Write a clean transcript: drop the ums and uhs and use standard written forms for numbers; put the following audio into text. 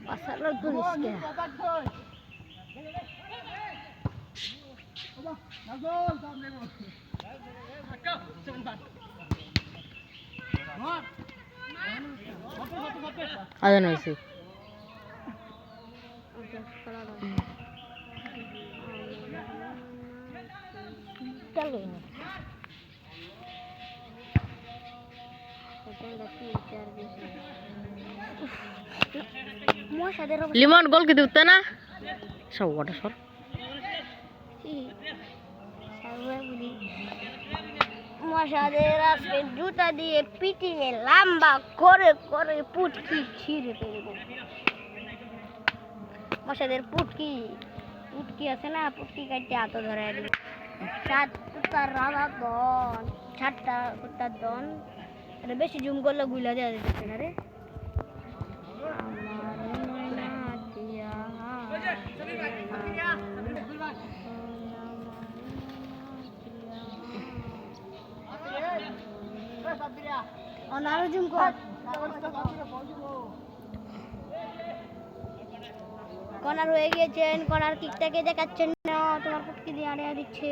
Pasarlo tulis ka. Ada noise. Chalo. Limon গোল কি দিতে না সব ওটা সর মশাদের আজকে জুতা দিয়ে পিটিয়ে লম্বা করে করে পুটকি ছিঁড়ে ফেলবো মশাদের পুটকি পুটকি আছে না পুটকি কাটতে হাত ধরে সাত কুত্তার রাধা দন সাতটা কুত্তার দন এটা বেশি জুম করলে গুলা দেওয়া যেতেছে না রে কর্নার হয়ে গিয়েছেন কর্নার কিকটাকে দেখাচ্ছেন না তোমার পুটকি দিয়ে আড়ে দিচ্ছে